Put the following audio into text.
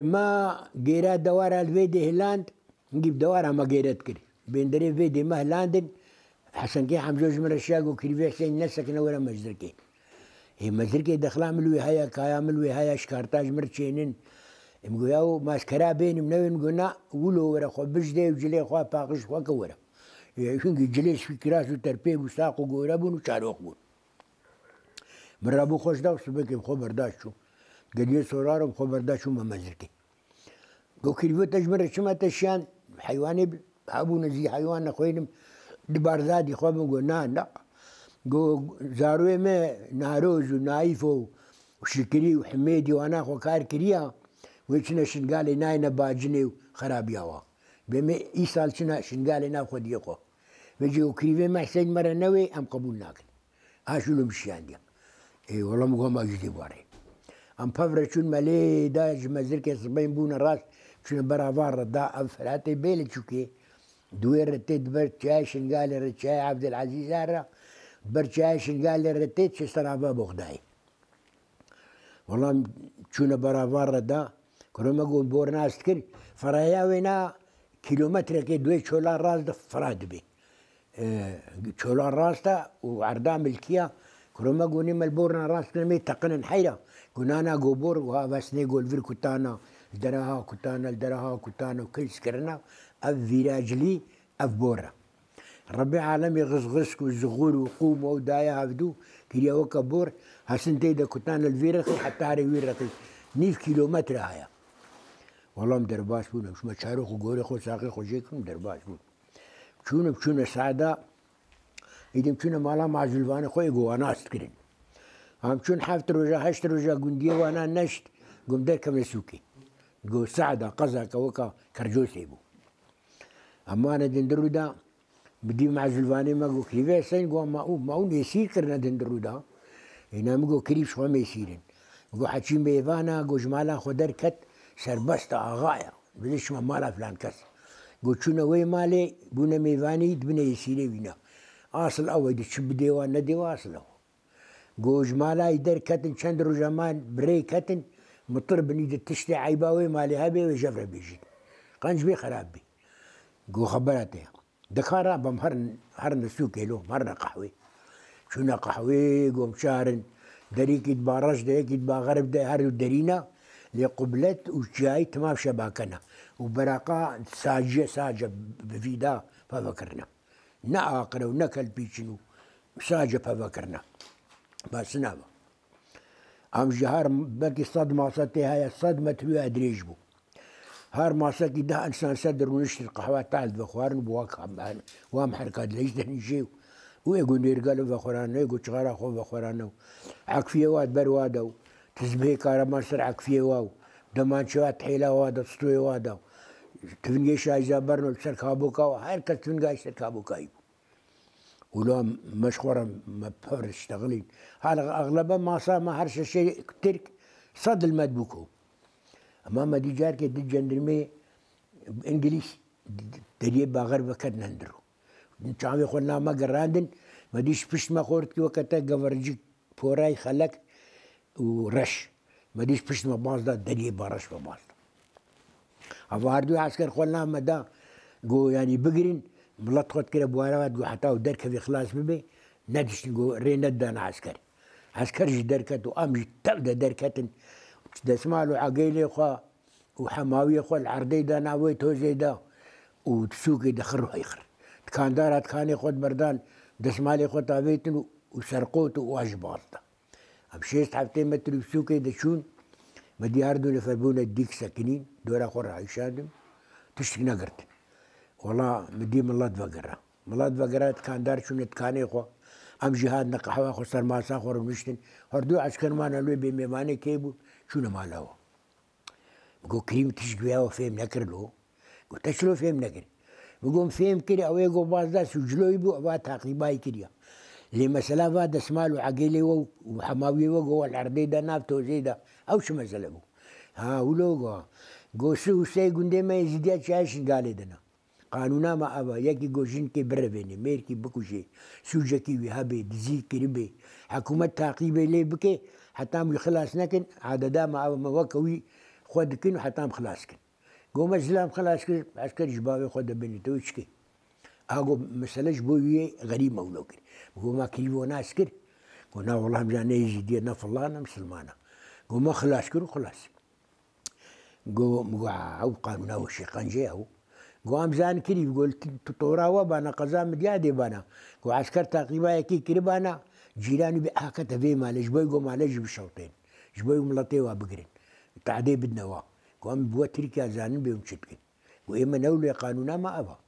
ما جيرا دوارا الفيدي هلاند نجيب دوارا ما جيرات كري بين دري فيدي ما هلاندن حسن كي حمزوج من الشاق وكريفي حسين نسك نورا مزركي هي مزركي دخلا ملوي هيا كايا ملوي هيا شكارتاج مرتشينين مقوياو ماسكرا بين منوين قلنا ولو ورا خو بجدي وجلي خو باقش خو كورا يشنقي جليس في كراس وتربيب وساق وقورابون وشاروخبون مرابو خوش داو سبكي بخو برداشو قد سورارو بخو برداشو ما مزركي قو كريفو تجمر شما تشان حيواني ابونا زي حيوان خوينم دبار زادي خو بنقول لا قو زاروي ما ناروز ونايفو وشكري وحميدي وانا خو كار كريا ويشنا شنقالي ناينا باجني وخراب ياوا بما ايسال شنا شنقالي نا خو ديقو بيجي وكريفي ما حسين مره نوي ام قبول ناكل هاشو لهم شاندي اي والله مقوم اجدي باري ام فافرشون مالي داج مزركي صبين بونا راس شنو برافار دا افراتي بيلي شوكي دوير رتيت برشاي شنقالي رتشاي عبد العزيز هرا برشاي شنقالي رتيت شستر بابو خداي والله شنو برافار دا كروما قول بور ناس تكري فرايا وينا كيلومتر كي دوي شولا راس دا فراد بي شولا راس دا وعرضا ملكيه كروما قوني ملبورنا راس نمي تقنن حيرة قلنا انا قبور وابسني قول فير كتانا الدراها كتانا الدراها كتانا وكل سكرنا اف فيراجلي اف بورا ربي عالمي غزغسك والزغور وقوم ودايا هفدو كريا وكبور هسنتي دا كتانا الفيرخي حتى هاري ويرخي 9 كيلومتر هيا والله مدرباش بونا مش مشاروخ وقوري خو ساقي خو جيكم مدرباش بونا بشونا سعادة إذا بشونا مالا مع زلفان خوي قوانا استكرين هم شون حافت رجا هشت رجا قندية وانا نشت قم دركم لسوكي قو سعدة قزا كوكا كرجوسي بو أما أنا دندرو دا بدي مع زلفاني ما قو كريفي سين قو ما أون يسير كرنا دندرو دا هنا مقو كريف شو ما يسيرين قو حكيم بيفانا قو جمالا خو دركت سربستا أغايا بليش ما مالا فلان كس قو شونا وي مالي بونا ميفاني دبنا يسيري بينا أصل أول تشب ديوان نديوا أصله قوج مالا يدر كتن شند رجمان بري كتن مطر بنيد تشتي عيباوي مالي هبي وجفر بيجي قنج بي خراب بي قو خبرته دكارا هرن السوق له مرة قحوي شونا قحوي قوم شارن دريك يتبا رشد يتبا غرب ده هر درينا لقبلت وجاي تمام شباكنا وبراقا ساجة بفيدا ففكرنا ناقرا ونكل بيشنو ساجة ففكرنا بس نابا ام جهار باقي صدمة صدتي هاي الصدمة تبيها دريجبو هار ما ساكي ده انسان صدر ونشتري القهوة تعال بخوارن بواك وام حركات ليش ده نجيو ويقول يرقالوا بخورانا يقول شغارا خو بخورانا عكفية واد بروادا تزبهي كارا مصر عكفية واو دمان شوات حيلة وادا سطوي وادا تفنجيش عايزة برنو سركابوكا وهاي كتفنجاي سركابوكا ولو مشخورة ما بفرش تشتغلين هذا اغلبها ما صار ما هرش شيء ترك صد المدبوكو اما ما دي جارك دي جندرمي انجليز دريب غربة كدنا ندرو نشعبي خلنا ما قراندن ما ديش بش ما خورتك وقتا قفرجيك فوراي خلك ورش ما ديش بش ما باصدا دريب رش بباصدا افاردو عسكر خلنا ما دا قو يعني بقرين ملطخت كده بوارات قو حتى ودركه في خلاص ببي ندش قو ريند دان عسكري دركت وامجي تبدا دركت تسمع له عقيلي خا وحماوي خو العرضي دا ناوي توزي دا وتسوقي دخر هيخر كان دارت كان ياخد بردان دسمالي خو تابيتن وسرقوت واجبالتا امشيت حفتين متر بسوقي دشون مدي اردو لفربونا الديك ساكنين دورا خور عيشادم تشتك نقرت والله مدي ملات فقرة ملات فقرات كان دار شو نتكاني خو ام جهاد نقحوا خو صار ما ساخر مشتن هردو عسكر ما نلوي بميماني كيبو شو نمالو بقول كريم تشقيا وفيم نكر له قلت شلو فيم نكر بقوم فيم كده او يقو باز دا سجلو يبو ابا تعقيباي كده اللي مثلا فاد اسماله عقيلي وحماوي وقو العرضي دا نافتو زي دا او شو مثلا بو ها ولو قو سو سي قندي ما يزيدات شايشن قالي دنا قانونا ما ابا يكي قوشين كي بربيني ميركي بكوشي سوجكي وهابي دزي كريبي حكومة تعقيبي لي بكي حتى مو خلاص نكن عددا ما ابا ما وكوي خود كن وحتى خلاص كن قوم الزلام خلاص كن عسكري جباوي خود بني توشكي اقو مسألة جبوي غريب مولوك هو ما كيفو ناس كر قلنا والله مجانا يجي دينا فلانا مسلمانا قوم خلاص كر وخلاص قوم عو قانونا وشي قنجيهو قوم زان كري يقول تطورا وبانا قزام ديادي بانا قو عسكر تقريبا يكي كربانا جيراني بحاكة في مالي جبوي قوم على بشوطين جبوي ملطي وابقرين تعدي بالنوا قوم بوتري كازان بيوم شتكن وإما نولي قانونا ما أبا